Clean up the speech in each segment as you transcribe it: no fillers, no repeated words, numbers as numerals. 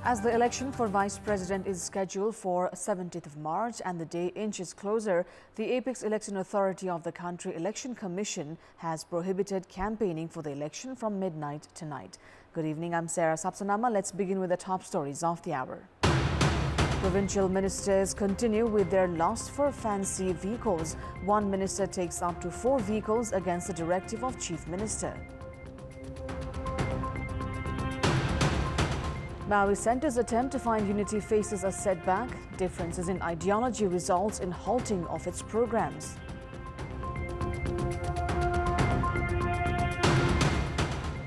As the election for Vice President is scheduled for 17th of March and the day inches closer, the apex election authority of the country Election Commission has prohibited campaigning for the election from midnight tonight. Good evening, I'm Sarah Sapsanama. Let's begin with the top stories of the hour. Provincial ministers continue with their lust for fancy vehicles. One minister takes up to 4 vehicles against the directive of Chief Minister. Maoist Centre's attempt to find unity faces a setback. Differences in ideology results in halting of its programs.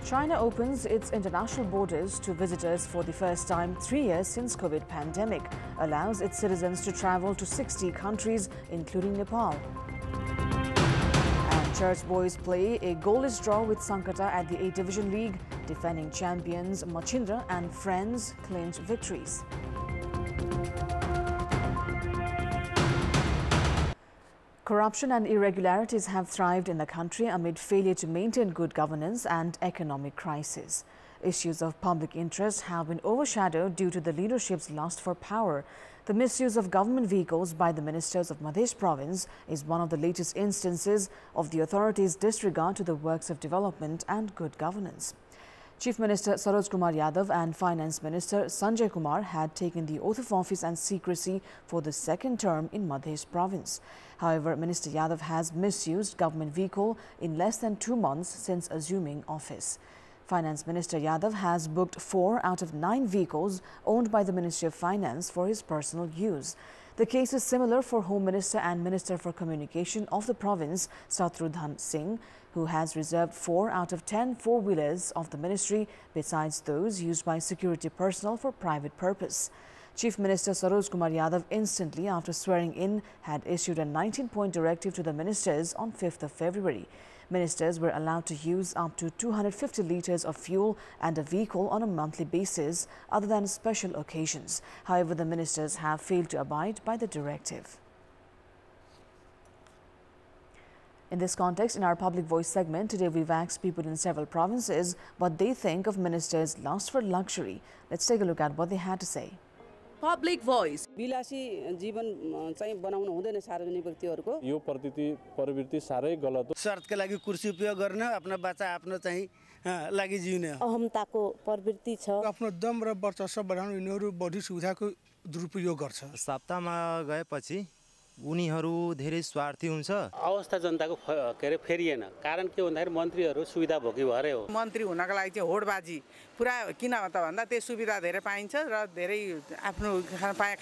China opens its international borders to visitors for the first time 3 years since COVID pandemic, allows its citizens to travel to 60 countries, including Nepal. And Church boys play a goalless draw with Sankata at the A Division League. Defending champions Machindra and friends clinch victories. Corruption and irregularities have thrived in the country amid failure to maintain good governance and economic crisis. Issues of public interest have been overshadowed due to the leadership's lust for power. The misuse of government vehicles by the ministers of Madhya province is one of the latest instances of the authorities' disregard to the works of development and good governance. Chief Minister Saroj Kumar Yadav and Finance Minister Sanjay Kumar had taken the oath of office and secrecy for the second term in Madhya province. However, Minister Yadav has misused government vehicle in less than 2 months since assuming office. Finance Minister Yadav has booked 4 out of 9 vehicles owned by the Ministry of Finance for his personal use. The case is similar for Home Minister and Minister for Communication of the province, Shatrudhan Singh, who has reserved 4 out of 10 four-wheelers of the ministry, besides those used by security personnel for private purpose. Chief Minister Saroj Kumar Yadav instantly after swearing in had issued a 19-point directive to the ministers on 5th of February. Ministers were allowed to use up to 250 litres of fuel and a vehicle on a monthly basis other than special occasions. However, the ministers have failed to abide by the directive. In this context, in our Public Voice segment, today we've asked people in several provinces what they think of ministers' lust for luxury. Let's take a look at what they had to say. Public Voice. विलासी जीवन चाहिँ बनाउन हुँदैन सार्वजनिक व्यक्तिहरुको यो प्रवृत्ति सारै गलत हो स्वार्थका लागि कुर्सी उपयोग गर्न आफ्नो बच्चा आफ्नो चाहिँ लागि जिउने अहमताको प्रवृत्ति छ आफ्नो दम र वर्चस्व बढाउन यिनीहरु बढी सुविधाको दुरुपयोग गर्छ सप्ताहमा गएपछि उनीहरु धेरै स्वार्थी हुन्छ अवस्था जनताको केरे फेरिएन कारण के भन्दाखेरि मन्त्रीहरु सुविधा भोगी भरे हो मन्त्री हुनका लागि चाहिँ होडबाजी पुरा किन त भन्दा त्यो सुविधा धेरै पाइन्छ र धेरै आफ्नो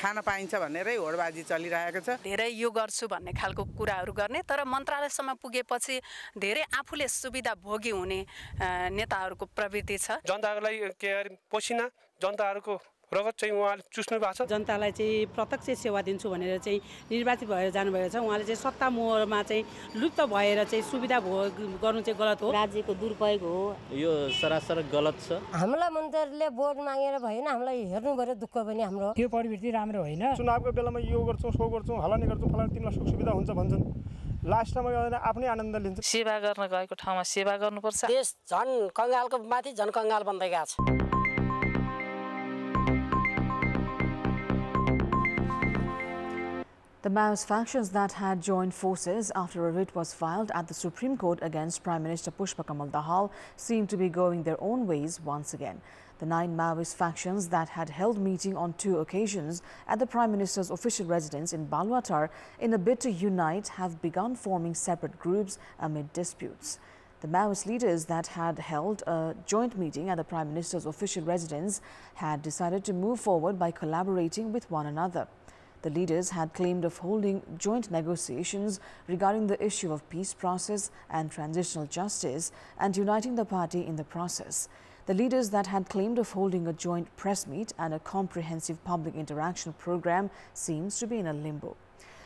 खाना पाइन्छ भनेरै होडबाजी चलिरहेको छ धेरै यो गर्छु भन्ने खालको कुराहरु गर्ने तर मन्त्रालयसम्म पुगेपछि धेरै आफूले सुविधा भोगी हुने नेताहरुको प्रवृत्ति छ जनताको लागि के पसिना जनताहरुको रगत चाहिँ उहाँले चुस्नु भएको छ जनतालाई चाहिँ प्रत्यक्ष सेवा दिन्छु भनेर चाहिँ निर्वाचित भएर जानुभएको छ उहाँले चाहिँ सत्ता मोहमा चाहिँ लुप्त भएर चाहिँ सुविधा भोग गर्नु चाहिँ गलत हो राज्यको दुरुपयोग हो यो सरासर गलत छ हामीलाई मन्त्रीले भोट मागेर भएन हामीलाई हेर्नु पर्यो दुःख पनि हाम्रो त्यो प्रवृत्ति राम्रो होइन चुनावको बेलामा यो गर्छौं सो गर्छौं हलानी गर्छौं फलानी तिमीलाई सुख सुविधा हुन्छ भन्छन् लास्टमा आफ्नै आनन्द लिन्छ सेवा गर्न गएको ठाउँमा सेवा गर्नुपर्छ देश झन कंगालको माथि झन कंगाल बन्दै गएको छ The Maoist factions that had joined forces after a writ was filed at the Supreme Court against Prime Minister Pushpa Kamal Dahal seem to be going their own ways once again. The 9 Maoist factions that had held meeting on 2 occasions at the Prime Minister's official residence in Balwatar in a bid to unite have begun forming separate groups amid disputes. The Maoist leaders that had held a joint meeting at the Prime Minister's official residence had decided to move forward by collaborating with one another. The leaders had claimed of holding joint negotiations regarding the issue of peace process and transitional justice and uniting the party in the process. The leaders that had claimed of holding a joint press meet and a comprehensive public interaction program seems to be in a limbo.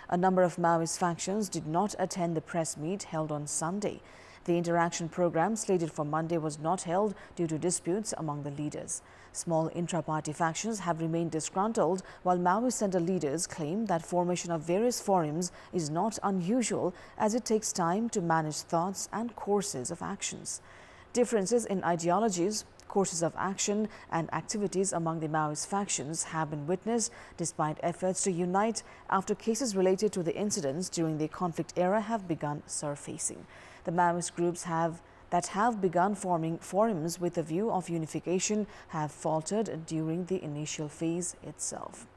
A number of Maoist factions did not attend the press meet held on Sunday. The interaction program slated for Monday was not held due to disputes among the leaders. Small intra-party factions have remained disgruntled, while Maoist center leaders claim that formation of various forums is not unusual as it takes time to manage thoughts and courses of actions. Differences in ideologies courses of action and activities among the Maoist factions have been witnessed despite efforts to unite after cases related to the incidents during the conflict era have begun surfacing. The Maoist groups that have begun forming forums with a view of unification have faltered during the initial phase itself.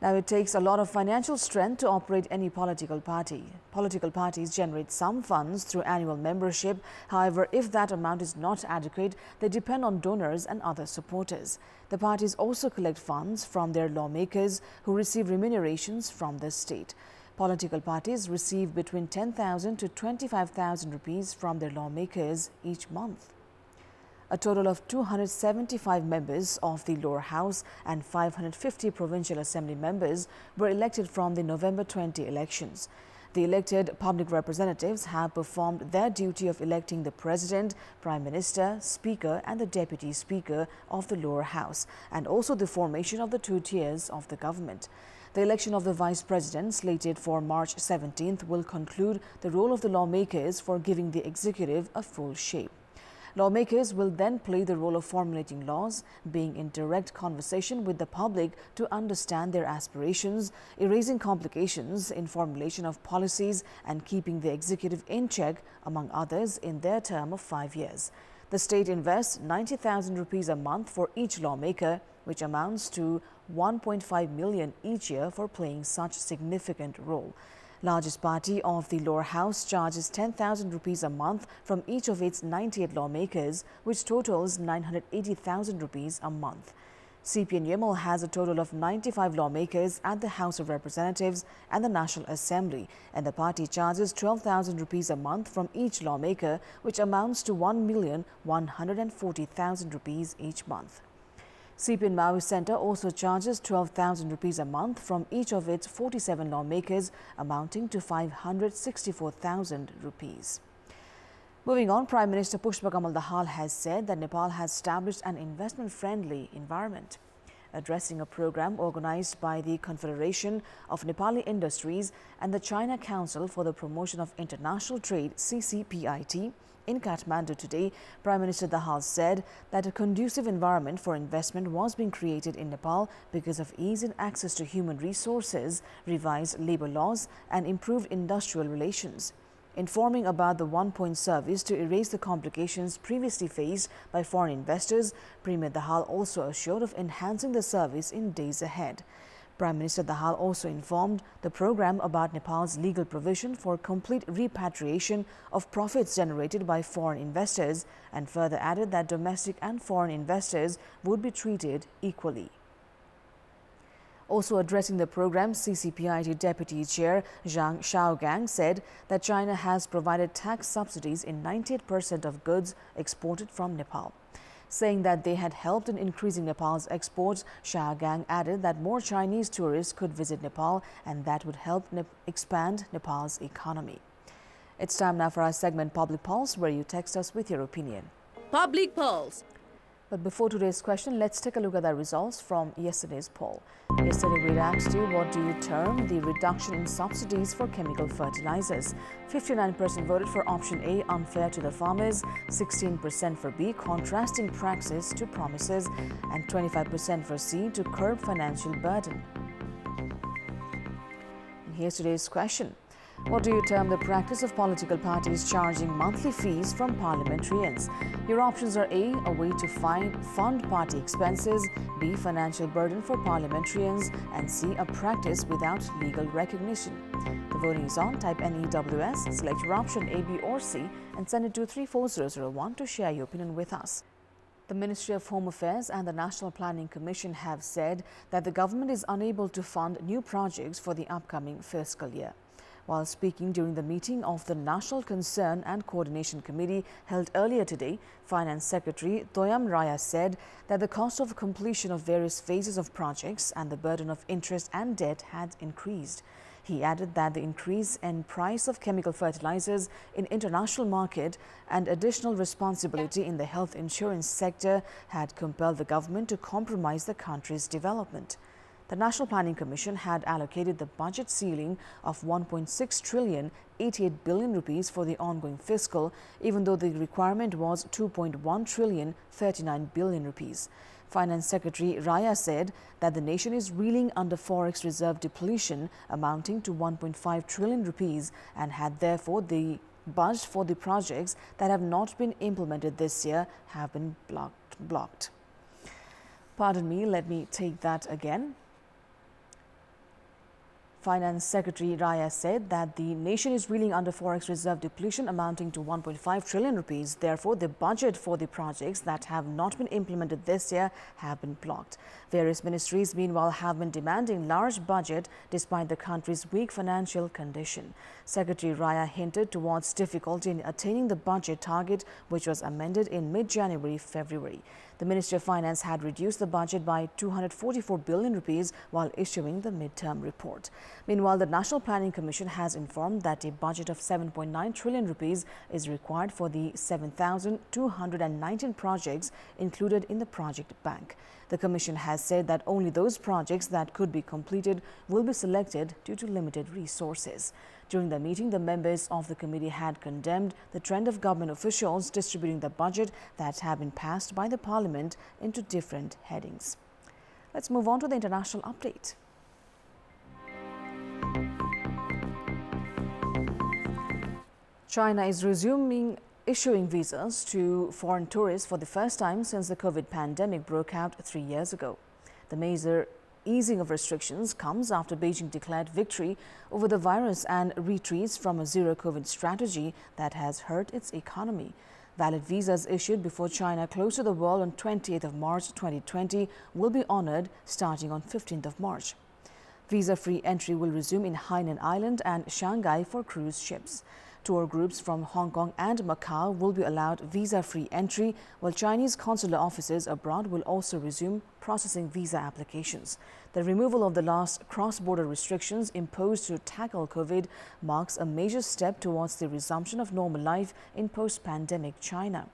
Now, it takes a lot of financial strength to operate any political party. Political parties generate some funds through annual membership. However, if that amount is not adequate, they depend on donors and other supporters. The parties also collect funds from their lawmakers who receive remunerations from the state. Political parties receive between 10,000 to 25,000 rupees from their lawmakers each month. A total of 275 members of the lower house and 550 provincial assembly members were elected from the November 20 elections. The elected public representatives have performed their duty of electing the president, prime minister, speaker and the deputy speaker of the lower house, and also the formation of the two tiers of the government. The election of the vice president, slated for March 17th, will conclude the role of the lawmakers for giving the executive a full shape. Lawmakers will then play the role of formulating laws, being in direct conversation with the public to understand their aspirations, erasing complications in formulation of policies and keeping the executive in check, among others, in their term of 5 years. The state invests 90,000 rupees a month for each lawmaker, which amounts to 1.5 million each year for playing such significant role. Largest party of the lower house charges 10,000 rupees a month from each of its 98 lawmakers, which totals 980,000 rupees a month. CPN-UML has a total of 95 lawmakers at the House of Representatives and the National Assembly, and the party charges 12,000 rupees a month from each lawmaker, which amounts to 1,140,000 rupees each month. CPN Maoist Centre also charges 12,000 rupees a month from each of its 47 lawmakers, amounting to 564,000 rupees. Moving on, Prime Minister Pushpa Kamal Dahal has said that Nepal has established an investment-friendly environment. Addressing a program organized by the Confederation of Nepali Industries and the China Council for the Promotion of International Trade, CCPIT, in Kathmandu today, Prime Minister Dahal said that a conducive environment for investment was being created in Nepal because of ease in access to human resources, revised labor laws and improved industrial relations. Informing about the one-point service to erase the complications previously faced by foreign investors, Premier Dahal also assured of enhancing the service in days ahead. Prime Minister Dahal also informed the program about Nepal's legal provision for complete repatriation of profits generated by foreign investors and further added that domestic and foreign investors would be treated equally. Also addressing the program, CCPIT Deputy Chair Zhang Shaogang said that China has provided tax subsidies in 98% of goods exported from Nepal. Saying that they had helped in increasing Nepal's exports, Shaogang added that more Chinese tourists could visit Nepal and that would help expand Nepal's economy. It's time now for our segment Public Pulse, where you text us with your opinion. Public Pulse. But before today's question, let's take a look at the results from yesterday's poll. Yesterday, we asked you, what do you term the reduction in subsidies for chemical fertilizers? 59% voted for option A, unfair to the farmers, 16% for B, contrasting praxis to promises, and 25% for C, to curb financial burden. And here's today's question. What do you term the practice of political parties charging monthly fees from parliamentarians? Your options are A, a way to fund party expenses, B, financial burden for parliamentarians, and C, a practice without legal recognition. The voting is on. Type NEWS, select your option A, B or C and send it to 34001 to share your opinion with us. The Ministry of Home Affairs and the National Planning Commission have said that the government is unable to fund new projects for the upcoming fiscal year. While speaking during the meeting of the National Concern and Coordination Committee held earlier today, Finance Secretary Toyam Raya said that the cost of completion of various phases of projects and the burden of interest and debt had increased. He added that the increase in price of chemical fertilizers in international market and additional responsibility in the health insurance sector had compelled the government to compromise the country's development. The National Planning Commission had allocated the budget ceiling of 1.6 trillion 88 billion rupees for the ongoing fiscal, even though the requirement was 2.1 trillion 39 billion rupees. Finance Secretary Raya said that the nation is reeling under forex reserve depletion amounting to 1.5 trillion rupees and had therefore the budget for the projects that have not been implemented this year have been blocked. Pardon me, let me take that again. Finance Secretary Raya said that the nation is reeling under forex reserve depletion amounting to 1.5 trillion rupees. Therefore, the budget for the projects that have not been implemented this year have been blocked. Various ministries, meanwhile, have been demanding large budget despite the country's weak financial condition. Secretary Raya hinted towards difficulty in attaining the budget target, which was amended in mid-January-February. The Ministry of Finance had reduced the budget by 244 billion rupees while issuing the midterm report. Meanwhile, the National Planning Commission has informed that a budget of 7.9 trillion rupees is required for the 7,219 projects included in the project bank. The Commission has said that only those projects that could be completed will be selected due to limited resources. During the meeting, the members of the committee had condemned the trend of government officials distributing the budget that have been passed by the parliament into different headings. Let's move on to the international update. China is resuming issuing visas to foreign tourists for the first time since the COVID pandemic broke out 3 years ago. The major easing of restrictions comes after Beijing declared victory over the virus and retreats from a zero-COVID strategy that has hurt its economy. Valid visas issued before China closed to the world on 28th of March 2020 will be honored starting on 15th of March. Visa-free entry will resume in Hainan Island and Shanghai for cruise ships. Tour groups from Hong Kong and Macau will be allowed visa-free entry, while Chinese consular offices abroad will also resume processing visa applications. The removal of the last cross-border restrictions imposed to tackle COVID marks a major step towards the resumption of normal life in post-pandemic China.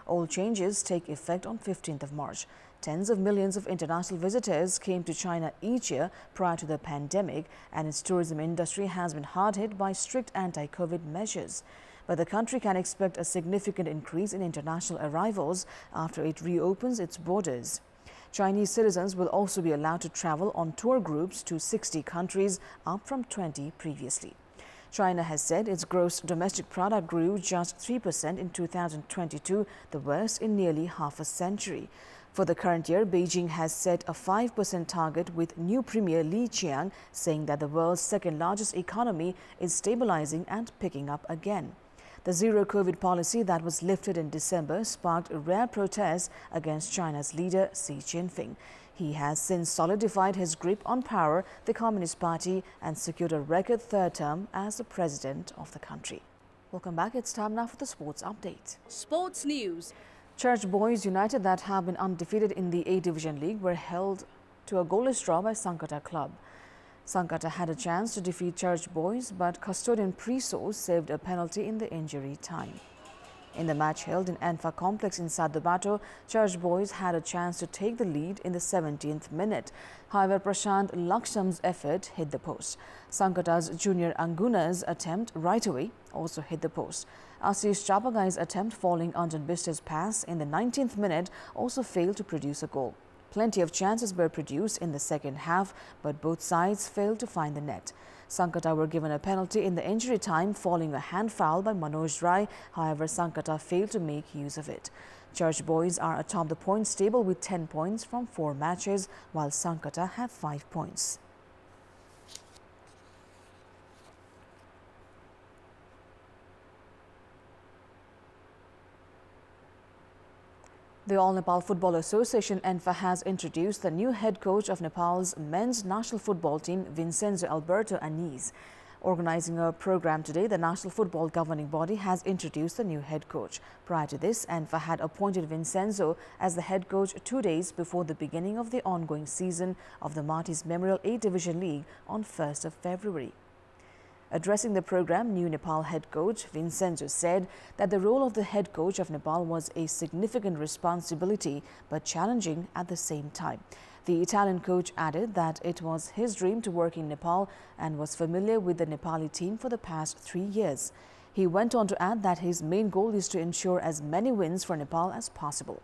All changes take effect on 15th of March. Tens of millions of international visitors came to China each year prior to the pandemic, and its tourism industry has been hard hit by strict anti-COVID measures. But the country can expect a significant increase in international arrivals after it reopens its borders. Chinese citizens will also be allowed to travel on tour groups to 60 countries, up from 20 previously. China has said its gross domestic product grew just 3% in 2022, the worst in nearly half a century. For the current year, Beijing has set a 5% target, with new Premier Li Qiang saying that the world's second-largest economy is stabilizing and picking up again. The zero-COVID policy that was lifted in December sparked rare protests against China's leader Xi Jinping. He has since solidified his grip on power, the Communist Party, and secured a record third term as the president of the country. Welcome back. It's time now for the sports update. Sports news. Church Boys United, that have been undefeated in the A Division League, were held to a goalless draw by Sankata Club. Sankata had a chance to defeat Church Boys, but custodian Priso saved a penalty in the injury time. In the match held in Enfa Complex in Sadobato, Church Boys had a chance to take the lead in the 17th minute. However, Prashant Laksham's effort hit the post. Sankata's junior Anguna's attempt right away also hit the post. Ashish Chapagai's attempt falling under Bister's pass in the 19th minute also failed to produce a goal. Plenty of chances were produced in the second half, but both sides failed to find the net. Sankata were given a penalty in the injury time, following a hand foul by Manoj Rai. However, Sankata failed to make use of it. Church Boys are atop the points table with 10 points from 4 matches, while Sankata have 5 points. The All Nepal Football Association (ENFA) has introduced the new head coach of Nepal's men's national football team, Vincenzo Alberto Anis. Organizing a program today, the National Football Governing Body has introduced the new head coach. Prior to this, ENFA had appointed Vincenzo as the head coach 2 days before the beginning of the ongoing season of the Marty's Memorial A Division League on 1st of February. Addressing the program, new Nepal head coach Vincenzo said that the role of the head coach of Nepal was a significant responsibility but challenging at the same time. The Italian coach added that it was his dream to work in Nepal and was familiar with the Nepali team for the past 3 years. He went on to add that his main goal is to ensure as many wins for Nepal as possible.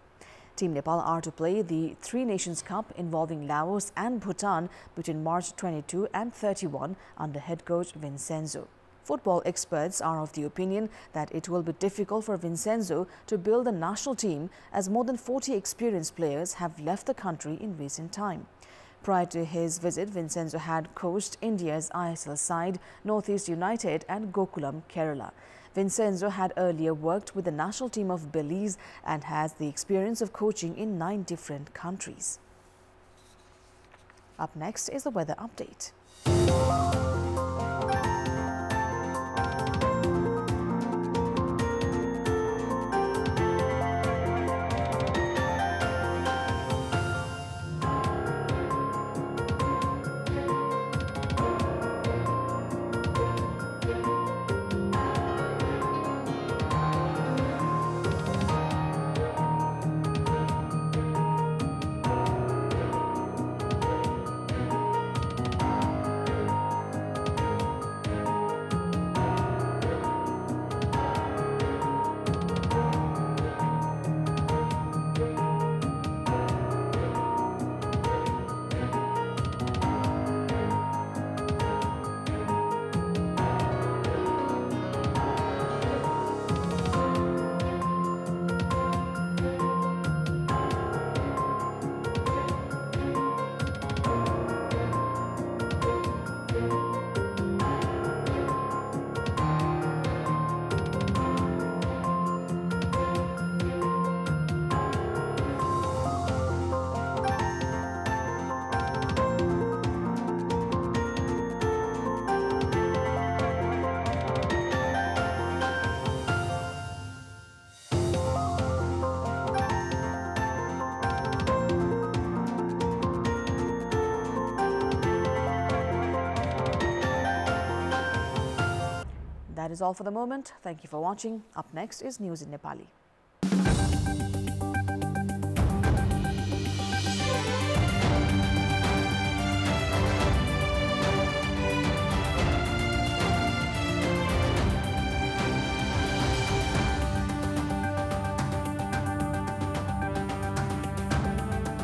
Team Nepal are to play the Three Nations Cup involving Laos and Bhutan between March 22 and 31 under head coach Vincenzo. Football experts are of the opinion that it will be difficult for Vincenzo to build a national team as more than 40 experienced players have left the country in recent time. Prior to his visit, Vincenzo had coached India's ISL side, Northeast United and Gokulam, Kerala. Vincenzo had earlier worked with the national team of Belize and has the experience of coaching in 9 different countries. Up next is the weather update. That is all for the moment. Thank you for watching. Up next is news in Nepali.